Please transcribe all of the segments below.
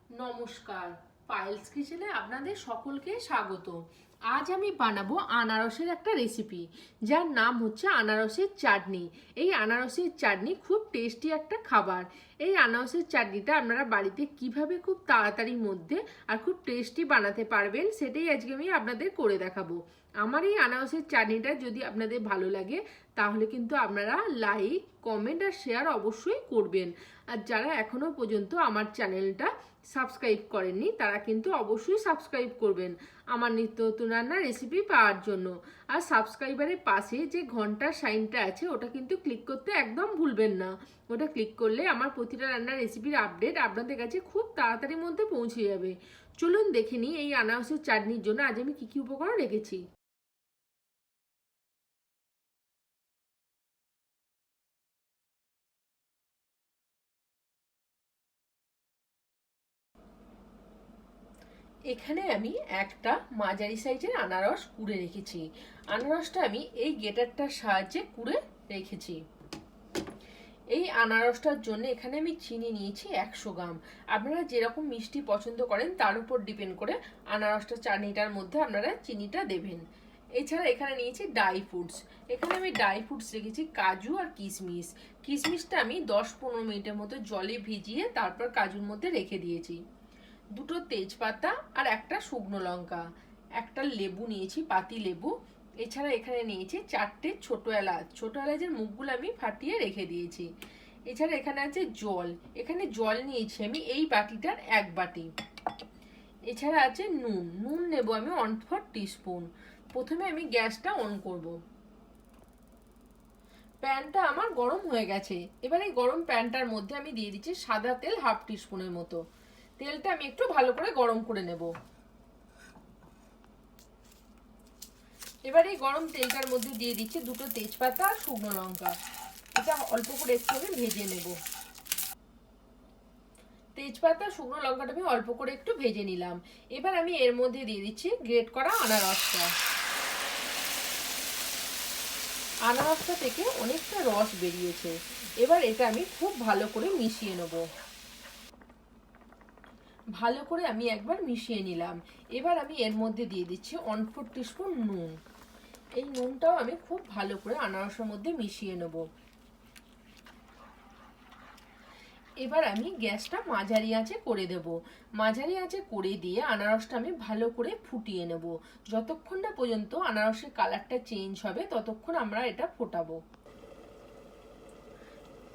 নমস্কার, পায়েলস কিচেনে আপনাদের সকলকে স্বাগত। আজ আমি বানাবো আনারসের একটা রেসিপি, যার নাম হচ্ছে আনারসের চাটনি। এই আনারসের চাটনি খুব টেস্টি একটা খাবার। এই আনারসের চাটনিটা আপনারা বাড়িতে কিভাবে খুব তাড়াতাড়ির মধ্যে আর খুব টেস্টি বানাতে পারবেন, সেটাই আজকে আমি আপনাদের করে দেখাবো। আমার এই আনারসের চাটনিটা যদি আপনাদের ভালো লাগে তাহলে কিন্তু আপনারা লাইক, কমেন্ট আর শেয়ার অবশ্যই করবেন। আর যারা এখনো পর্যন্ত আমার চ্যানেলটা সাবস্ক্রাইব করেননি তারা কিন্তু অবশ্যই সাবস্ক্রাইব করবেন আমার নিত্য নতুন রান্নার রেসিপি পাওয়ার জন্য। আর সাবস্ক্রাইবারের পাশে যে ঘন্টার সাইনটা আছে ওটা কিন্তু ক্লিক করতে একদম ভুলবেন না। ওটা ক্লিক করলে আমার প্রতিটা রান্নার রেসিপির আপডেট আপনাদের কাছে খুব তাড়াতাড়ির মধ্যে পৌঁছে যাবে। চলুন দেখে নিই এই আনারসের চাটনির জন্য আজ আমি কী কী উপকরণ রেখেছি। এখানে আমি একটা মাঝারি সাইজের আনারস কুড়ে রেখেছি। আনারসটা আমি এই গ্রেটারটার সাহায্যে কুড়ে রেখেছি। এই আনারসটার জন্য এখানে আমি চিনি নিয়েছি 100 গ্রাম। আপনারা যেরকম মিষ্টি পছন্দ করেন তার উপর ডিপেন্ড করে আনারসটা চাটনিটার মধ্যে আপনারা চিনিটা দেবেন। এছাড়া এখানে নিয়েছি ড্রাই ফ্রুটস। এখানে আমি ড্রাই ফ্রুটস রেখেছি কাজু আর কিশমিশ। কিশমিশটা আমি 10-15 মিনিটের মতো জলে ভিজিয়ে তারপর কাজুর মধ্যে রেখে দিয়েছি। দুটো তেজপাতা আর একটা শুকনো লঙ্কা, একটা লেবু নিয়েছি, পাতি লেবু। এছাড়া এখানে নিয়েছি 4টে ছোট এলাচ। ছোট এলাচের মুখগুলো আমি ফাটিয়ে রেখে দিয়েছি। এছাড়া এখানে আছে জল। এখানে জল নিয়েছি আমি এই বাটিটার 1 বাটি। এছাড়া আছে নুন। নুন নেব আমি 1/4 টিস্পুন। প্রথমে আমি গ্যাসটা অন করব। প্যানটা আমার গরম হয়ে গেছে। এবার এই গরম প্যানটার মধ্যে আমি দিয়ে দিচ্ছি সাদা তেল 1/2 টিস্পুনের মতো। তেলটা আমি একটু ভালো করে গরম করে নেব। এবার এই গরম তেলটার মধ্যে দিয়ে দিচ্ছি দুটো তেজপাতা আর শুকনো লঙ্কা। এটা অল্প করে একটু আমি ভেজে নেব। তেজপাতা শুকনো লঙ্কাটা আমি অল্প করে একটু ভেজে নিলাম। এবার আমি এর মধ্যে দিয়ে দিচ্ছি গ্রেট করা আনারসটা। আনারসটা থেকে অনেকটা রস বেরিয়েছে। এবার এটা আমি খুব ভালো করে মিশিয়ে নেব। ভালো করে আমি একবার মিশিয়ে নিলাম। এবার আমি এর মধ্যে দিয়ে দিচ্ছি 1/4 টিস্পুন নুন। এই নুনটাও আমি খুব ভালো করে আনারসের মধ্যে মিশিয়ে নেব। এবার আমি গ্যাসটা মাঝারি আঁচে করে দেব। মাঝারি আঁচে করে দিয়ে আনারসটা আমি ভালো করে ফুটিয়ে নেব। যতক্ষণ না পর্যন্ত আনারসের কালারটা চেঞ্জ হবে ততক্ষণ আমরা এটা ফোটাবো।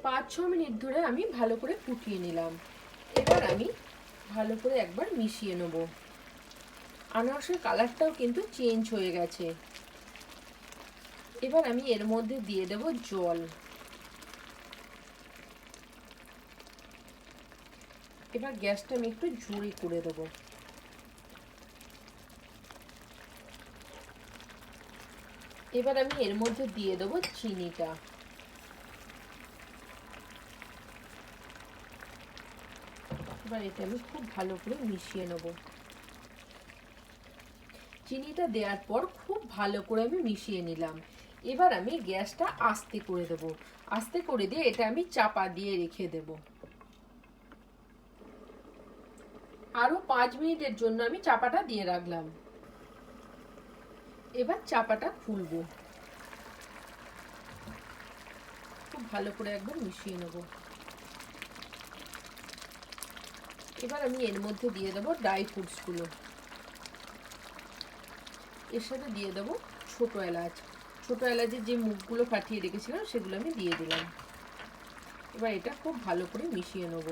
5-6 মিনিট ধরে আমি ভালো করে ফুটিয়ে নিলাম। এবার আমি ভালো করে একবার মিশিয়ে নেব। আনারসের কালারটাও কিন্তু চেঞ্জ হয়ে গেছে। এবার আমি এর মধ্যে দিয়ে দেব জল। এবার গ্যাসটা আমি একটু জোরে করে দেব। এবার আমি এর মধ্যে দিয়ে দেব চিনিটা। এবার এটা আমি খুব ভালো করে মিশিয়ে নেব। চিনিটা দেওয়ার পর খুব ভালো করে আমি মিশিয়ে নিলাম। এবার আমি গ্যাসটা আস্তে করে দেব। আস্তে করে দিয়ে এটা আমি চাপা দিয়ে রেখে দেব। আরো 5 মিনিটের জন্য আমি চাপাটা দিয়ে রাখলাম। এবার চাপাটা খুলবো। খুব ভালো করে একবার মিশিয়ে নেব। এবার আমি এর মধ্যে দিয়ে দেবো ড্রাই ফ্রুটস গুলো। এর সাথে দিয়ে দেবো ছোট এলাচ। ছোট এলাচের যে মুখগুলো ফাটিয়ে রেখেছিলাম সেগুলো আমি দিয়ে দিলাম। এবার এটা খুব ভালো করে মিশিয়ে নেব।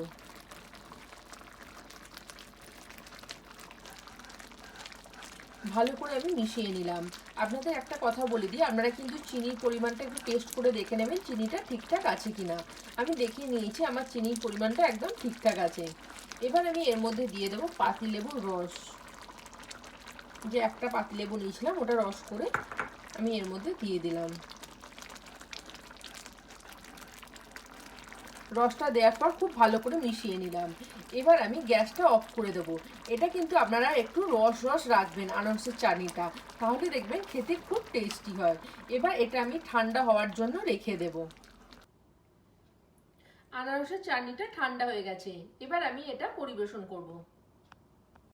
ভালো করে আমি মিশিয়ে নিলাম। আপনাদের একটা কথা বলে দিই, আপনারা কিন্তু চিনির পরিমাণটা একটু টেস্ট করে দেখে নেবেন চিনিটা ঠিকঠাক আছে কিনা। আমি দেখিয়ে নিয়েছি আমার চিনির পরিমাণটা একদম ঠিকঠাক আছে। এবার আমি এর মধ্যে দিয়ে দেবো পাতিলেবুর রস। যে একটা পাতিলেবু নিয়েছিলাম ওটা রস করে আমি এর মধ্যে দিয়ে দিলাম। রসটা দেওয়ার পর খুব ভালো করে মিশিয়ে নিলাম। এবার আমি গ্যাসটা অফ করে দেবো। এটা কিন্তু আপনারা একটু রস রস রাখবেন আনারসের চাটনিটা, তাহলে দেখবেন খেতে খুব টেস্টি হয়। এবার এটা আমি ঠান্ডা হওয়ার জন্য রেখে দেব। আনারসের চাটনিটা ঠান্ডা হয়ে গেছে, এবার আমি এটা পরিবেশন করব।